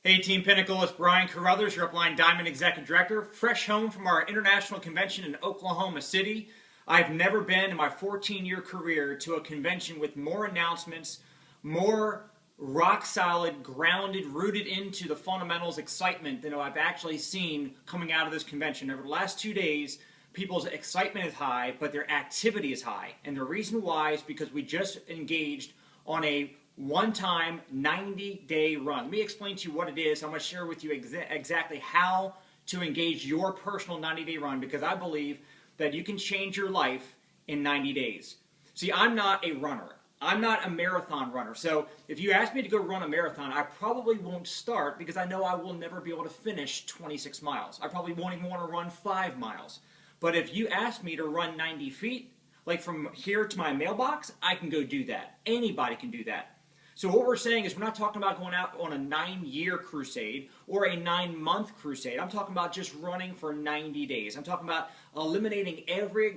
Hey Team Pinnacle, it's Brian Carruthers, your Upline Diamond Executive Director, fresh home from our international convention in Oklahoma City. I've never been in my 14-year career to a convention with more announcements, more rock solid, grounded, rooted into the fundamentals excitement than I've actually seen coming out of this convention. Over the last 2 days, people's excitement is high, but their activity is high. And the reason why is because we just engaged on a one-time 90-day run. Let me explain to you what it is. I'm going to share with you exactly how to engage your personal 90-day run, because I believe that you can change your life in 90 days. See, I'm not a runner. I'm not a marathon runner. So if you ask me to go run a marathon, I probably won't start because I know I will never be able to finish 26 miles. I probably won't even want to run 5 miles. But if you ask me to run 90 feet, like from here to my mailbox, I can go do that. Anybody can do that. So what we're saying is we're not talking about going out on a 9-year crusade or a 9-month crusade. I'm talking about just running for 90 days. I'm talking about eliminating every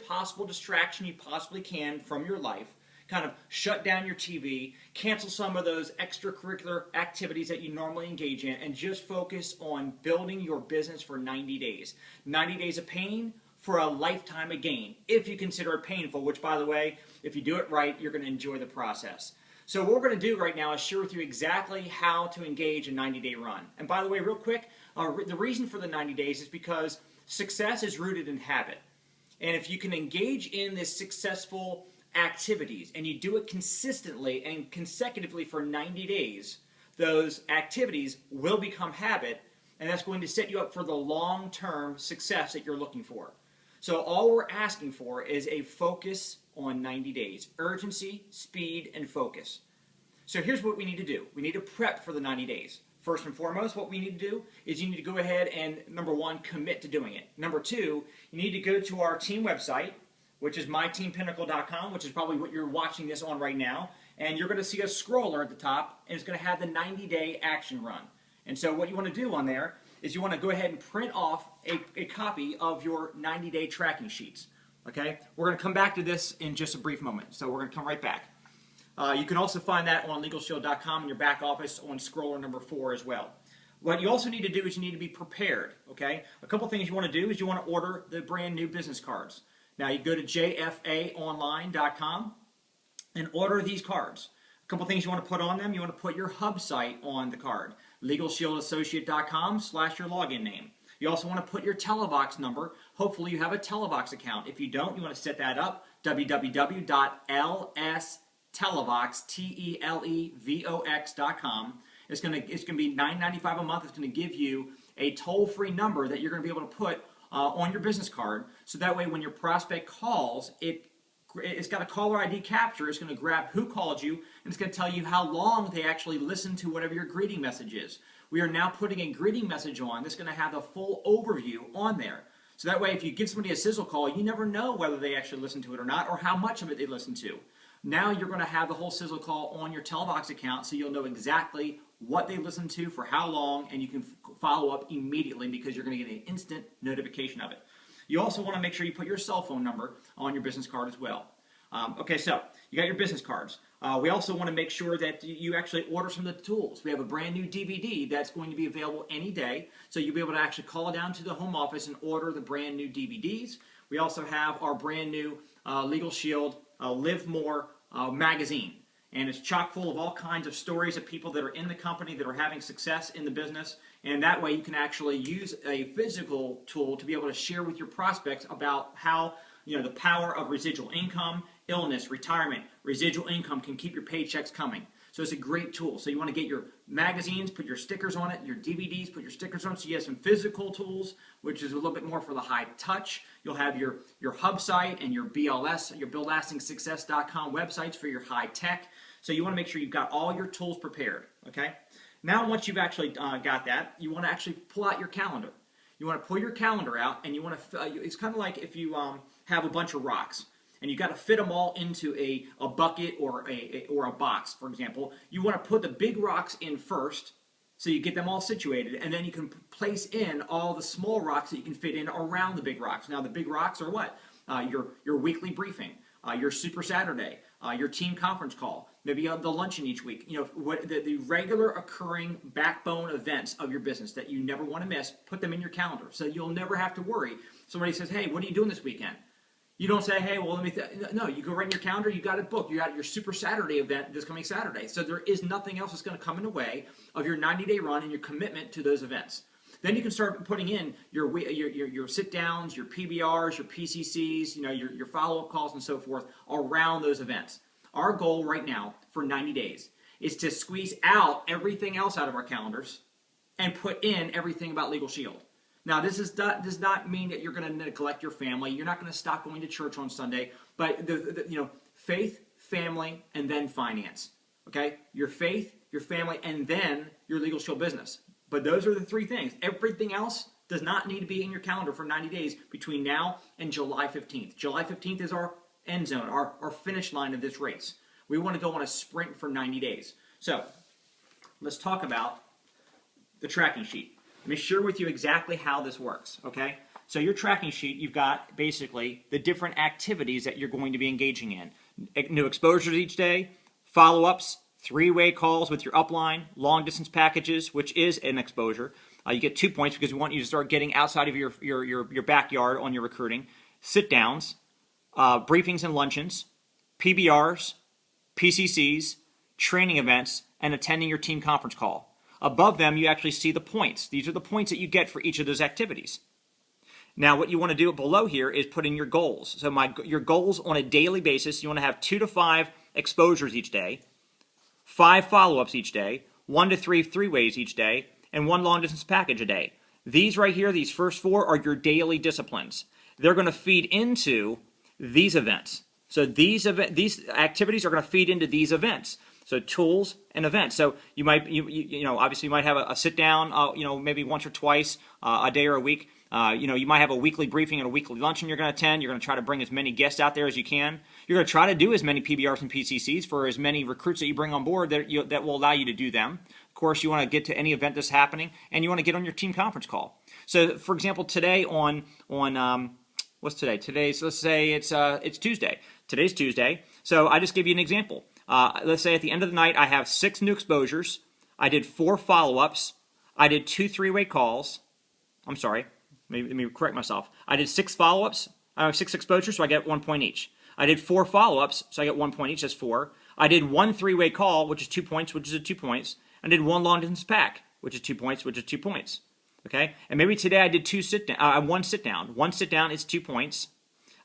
possible distraction you possibly can from your life. Kind of shut down your TV, cancel some of those extracurricular activities that you normally engage in, and just focus on building your business for 90 days. 90 days of pain for a lifetime of gain, if you consider it painful, which, by the way, if you do it right, you're going to enjoy the process. So what we're going to do right now is share with you exactly how to engage a 90-day run. And by the way, real quick, the reason for the 90 days is because success is rooted in habit. And if you can engage in this successful activities and you do it consistently and consecutively for 90 days, those activities will become habit, and that's going to set you up for the long-term success that you're looking for. So all we're asking for is a focus on 90 days. Urgency, speed, and focus. So here's what we need to do. We need to prep for the 90 days. First and foremost, what we need to do is you need to go ahead and, number one, commit to doing it. Number two, you need to go to our team website, which is myteampinnacle.com, which is probably what you're watching this on right now. And you're going to see a scroller at the top, and it's going to have the 90-day action run. And so what you want to do on there is you want to go ahead and print off a copy of your 90-day tracking sheets. Okay? We're going to come back to this in just a brief moment, so we're going to come right back. You can also find that on LegalShield.com in your back office on scroller number 4 as well. What you also need to do is you need to be prepared. Okay? A couple things you want to do is you want to order the brand new business cards. Now you go to jfaonline.com and order these cards. A couple things you want to put on them. You want to put your hub site on the card. LegalShieldAssociate.com/your login name. You also want to put your Telebox number. Hopefully you have a Telebox account. If you don't, you want to set that up. www.lsTelevox.com. It's going to be $9.95 a month. It's going to give you a toll-free number that you're going to be able to put on your business card. So that way when your prospect calls, it's got a caller ID capture. It's going to grab who called you, and it's going to tell you how long they actually listened to whatever your greeting message is. We are now putting a greeting message on that's going to have a full overview on there. So that way if you give somebody a sizzle call, you never know whether they actually listened to it or not, or how much of it they listened to. Now you're going to have the whole sizzle call on your Telebox account, so you'll know exactly what they listened to, for how long, and you can follow up immediately because you're going to get an instant notification of it. You also want to make sure you put your cell phone number on your business card as well. Okay, so you got your business cards. We also want to make sure that you actually order some of the tools. We have a brand new DVD that's going to be available any day, so you'll be able to actually call down to the home office and order the brand new DVDs. We also have our brand new Legal Shield Live More magazine. And it's chock full of all kinds of stories of people that are in the company that are having success in the business. And that way you can actually use a physical tool to be able to share with your prospects about how, the power of residual income, illness, retirement, residual income can keep your paychecks coming. So it's a great tool. So you want to get your magazines, put your stickers on it, your DVDs, put your stickers on it. So you have some physical tools, which is a little bit more for the high touch. You'll have your hub site and your BLS, your BuildLastingSuccess.com websites for your high tech. So you want to make sure you've got all your tools prepared. Okay. Now once you've actually got that, you want to actually pull out your calendar. You want to pull your calendar out, and you want to. It's kind of like if you have a bunch of rocks, and you got to fit them all into a bucket or a box, for example. You want to put the big rocks in first, so you get them all situated, and then you can place in all the small rocks that you can fit in around the big rocks. Now the big rocks are what? Your weekly briefing, your Super Saturday, your team conference call, maybe the luncheon each week. What the regular occurring backbone events of your business that you never want to miss, put them in your calendar so you'll never have to worry. Somebody says, hey, what are you doing this weekend? You don't say, hey, well, let me, no, you go right in your calendar, you got it booked. You got your Super Saturday event this coming Saturday. So there is nothing else that's going to come in the way of your 90-day run and your commitment to those events. Then you can start putting in your sit-downs, your PBRs, your PCCs, your follow-up calls and so forth around those events. Our goal right now for 90 days is to squeeze out everything else out of our calendars and put in everything about Legal Shield. Now, this does not mean that you're going to neglect your family. You're not going to stop going to church on Sunday. But faith, family, and then finance. Okay, your faith, your family, and then your Legal Shield business. But those are the three things. Everything else does not need to be in your calendar for 90 days between now and July 15th. July 15th is our end zone, our finish line of this race. We want to go on a sprint for 90 days. So let's talk about the tracking sheet. Let me share with you exactly how this works, okay? So your tracking sheet, you've got basically the different activities that you're going to be engaging in. New exposures each day, follow-ups, three-way calls with your upline, long-distance packages, which is an exposure. You get 2 points because we want you to start getting outside of your backyard on your recruiting. Sit-downs, briefings and luncheons, PBRs, PCCs, training events, and attending your team conference call. Above them, you actually see the points. These are the points that you get for each of those activities. Now, what you want to do below here is put in your goals. So your goals on a daily basis, you want to have 2 to 5 exposures each day, 5 follow-ups each day, 1 to 3 three-ways each day, and 1 long-distance package a day. These right here, these first 4, are your daily disciplines. They're going to feed into these events. So these activities are going to feed into these events. So tools and events. So you might, obviously you might have a sit down, maybe once or twice a day or a week. You might have a weekly briefing and a weekly luncheon you're going to attend. You're going to try to bring as many guests out there as you can. You're going to try to do as many PBRs and PCCs for as many recruits that you bring on board that will allow you to do them. Of course, you want to get to any event that's happening, and you want to get on your team conference call. So, for example, today on what's today? Let's say it's Tuesday. Today's Tuesday. So I just give you an example. Let's say at the end of the night, I have 6 new exposures. I did 4 follow-ups. I did 2 three-way calls. I'm sorry. Let me correct myself. I did 6 follow-ups. I have 6 exposures, so I get 1 point each. I did 4 follow-ups, so I get 1 point each. That's 4. I did 1 three-way call, which is 2 points, which is 2 points. I did 1 long-distance pack, which is 2 points, which is 2 points. Okay? And maybe today I did 1 sit-down. 1 sit-down is 2 points.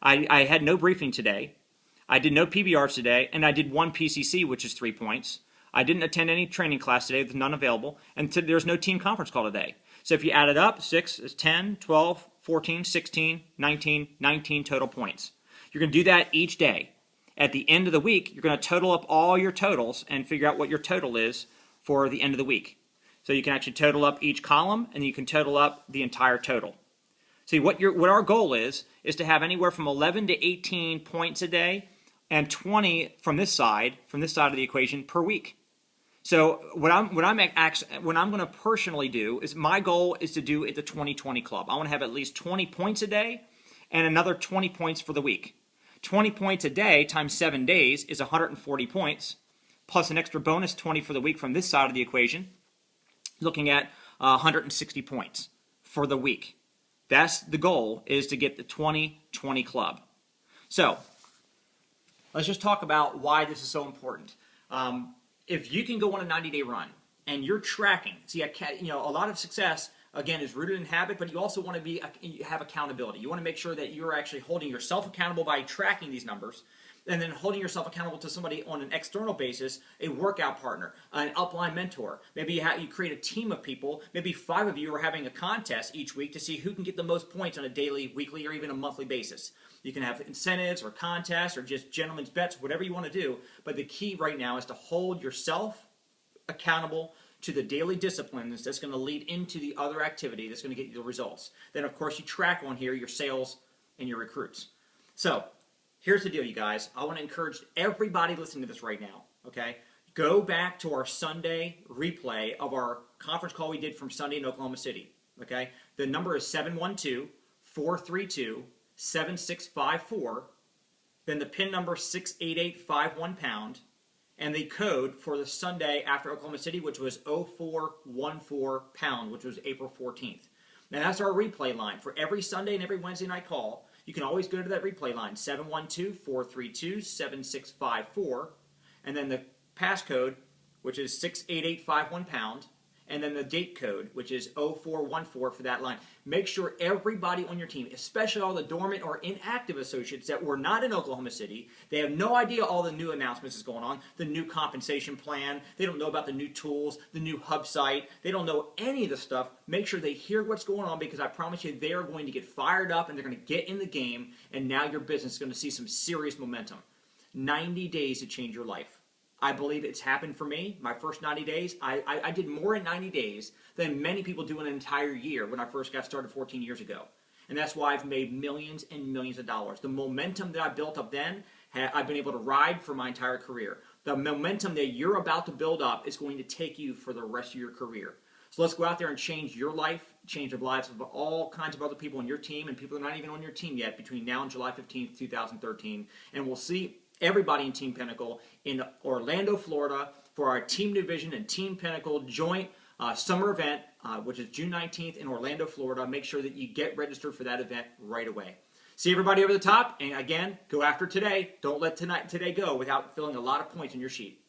I had no briefing today. I did no PBRs today, and I did 1 PCC, which is 3 points. I didn't attend any training class today. There's none available. And there's no team conference call today. So if you add it up, 6 is 10, 12, 14, 16, 19 total points. You're going to do that each day. At the end of the week, you're going to total up all your totals and figure out what your total is for the end of the week. So you can actually total up each column, and you can total up the entire total. See, what our goal is to have anywhere from 11 to 18 points a day and 20 from this side of the equation per week. So what I'm going to personally do is my goal is to do at the 20-20 club. I want to have at least 20 points a day and another 20 points for the week. 20 points a day times 7 days is 140 points, plus an extra bonus 20 for the week from this side of the equation, looking at 160 points for the week. That's the goal, is to get the 20-20 club. So let's just talk about why this is so important. If you can go on a 90-day run and you're tracking, see, a lot of success, again, is rooted in habit, but you also want to have accountability. You want to make sure that you're actually holding yourself accountable by tracking these numbers, and then holding yourself accountable to somebody on an external basis, a workout partner, an upline mentor. Maybe you create a team of people. Maybe 5 of you are having a contest each week to see who can get the most points on a daily, weekly, or even a monthly basis. You can have incentives or contests or just gentlemen's bets, whatever you want to do. But the key right now is to hold yourself accountable to the daily disciplines that's going to lead into the other activity that's going to get you the results. Then, of course, you track on here your sales and your recruits. So here's the deal, you guys. I want to encourage everybody listening to this right now, okay? Go back to our Sunday replay of our conference call we did from Sunday in Oklahoma City, okay? The number is 712-432-7654. then the pin number 68851#, and the code for the Sunday after Oklahoma City, which was 0414#, which was April 14th. Now that's our replay line. For every Sunday and every Wednesday night call, you can always go to that replay line, 712-432-7654, and then the passcode, which is 68851#, and then the date code, which is 0414 for that line. Make sure everybody on your team, especially all the dormant or inactive associates that were not in Oklahoma City, they have no idea all the new announcements is going on, the new compensation plan, they don't know about the new tools, the new hub site, they don't know any of the stuff. Make sure they hear what's going on, because I promise you they are going to get fired up and they're going to get in the game, and now your business is going to see some serious momentum. 90 days to change your life. I believe it's happened for me. My first 90 days, I did more in 90 days than many people do in an entire year when I first got started 14 years ago. And that's why I've made millions and millions of dollars. The momentum that I built up then, I've been able to ride for my entire career. The momentum that you're about to build up is going to take you for the rest of your career. So let's go out there and change your life, change the lives of all kinds of other people on your team and people that are not even on your team yet between now and July 15th, 2013. And we'll see everybody in Team Pinnacle in Orlando, Florida for our Team Division and Team Pinnacle joint summer event, which is June 19th in Orlando, Florida. Make sure that you get registered for that event right away. See everybody over the top, and again, go after today. Don't let today go without filling a lot of points on your sheet.